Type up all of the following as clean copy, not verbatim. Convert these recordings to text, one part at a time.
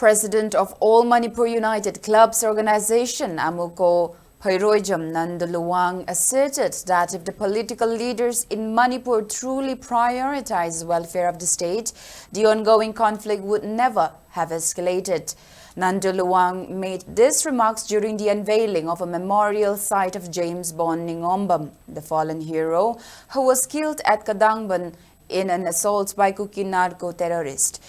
President of All Manipur United Clubs Organization, Amuko Patriotism, Nando asserted that if the political leaders in Manipur truly prioritize the welfare of the state, the ongoing conflict would never have escalated. Nando made these remarks during the unveiling of a memorial site of James Bond Ningombam, the fallen hero who was killed at Kadangban in an assault by Kuki narco terrorists.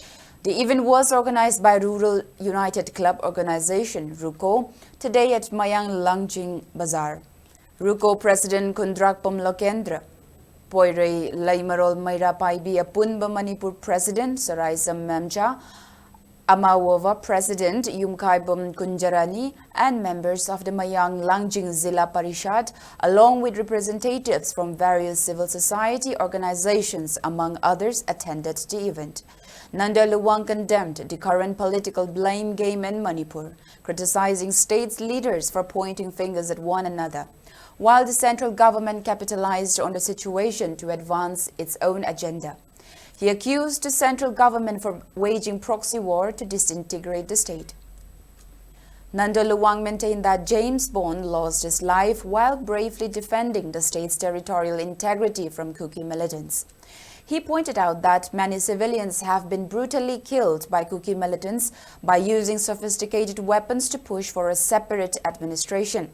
The event was organized by Rural United Club Organization, RUCO, today at Mayang Langjing Bazaar. RUCO President Kundrakpam Lokendra, Poire Laimarol Maira Paibi Apunba Manipur President Saraisam Memcha, Amawova President Yumkaibam Kunjarani, and members of the Mayang Langjing Zilla Parishad, along with representatives from various civil society organizations, among others, attended the event. Nando condemned the current political blame game in Manipur, criticizing states' leaders for pointing fingers at one another, while the central government capitalized on the situation to advance its own agenda. He accused the central government for waging proxy war to disintegrate the state. Nando maintained that James Bond lost his life while bravely defending the state's territorial integrity from Kuki militants. He pointed out that many civilians have been brutally killed by Kuki militants by using sophisticated weapons to push for a separate administration.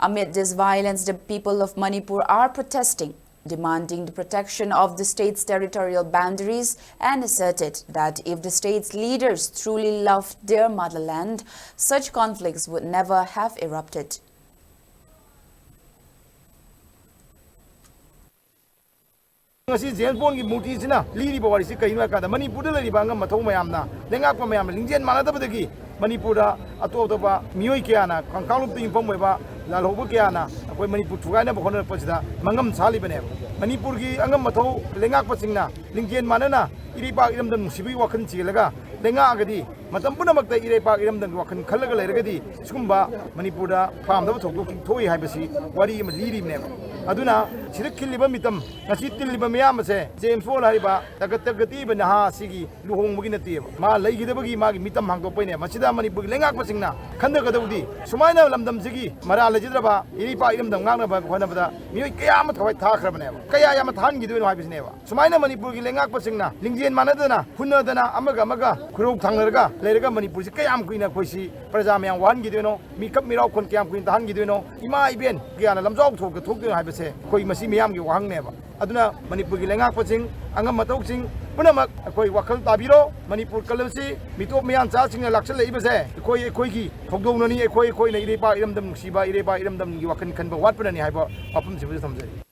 Amid this violence, the people of Manipur are protesting, demanding the protection of the state's territorial boundaries, and asserted that if the state's leaders truly loved their motherland, such conflicts would never have erupted. James Bond की मूर्ति से ना लीरी बवारी से कहीं ना कहीं मणिपुर ले ली बांगा मथो में आमना लेंगा को में आम लिंजेन माना तब देखी मणिपुर अतो तो बा मियोई क्या ना कंकालुप तो इंफॉर्म हुए बा लालोबो क्या ना कोई मणिपुर चुका ना बखोन पछदा मंगम साली बने मणिपुर की अंगम मथो लेंगा पचिंगना लिंजेन माना ना इरी पाक इरम दम सिबी वखन चिलगा लेंगा आगदी मतम पुना मक्ता इरे पाक इरम दम वखन खलगा लेरगदी सुकुंबा मणिपुर फाम दब थोक थोई हाइबसी वारी लीरी ने अदुना सिरखिलिबा मितम ngasi tilliba miyam se James Bond hariba tagatagati ba naha sigi luhong mugi nati ma leigidabagi magi mitam hangto poine masida Manipur lengak pasingna khanda gadudi sumaina lamdam sigi mara lejidraba iri pa iramdam ngangna ba khona bada miyoi kaya ma thawai tha khrabane kaya ya ma than gidoi haibisne ba sumaina Manipur gi lengak pasingna lingjen manadana hunadana amaga khuruk thanglarga leiraga Manipur si kayam kuina khoisi praja myang wan gidoino mikap mirau khon kyam kuin than gidoino ima iben gyana lamjau thok thok de haibase khoi masi miyam gi wahang ne ba aduna Manipur gi lengak pasing angam matok sing punamak khoi wakhal tabiro Manipur kalasi mitop myan cha sing laksal leibase khoi gi thokdong nani khoi na ire pa iramdam siba ire pa iramdam gi wakan khan ba wat panani haiba apum sibu thamjai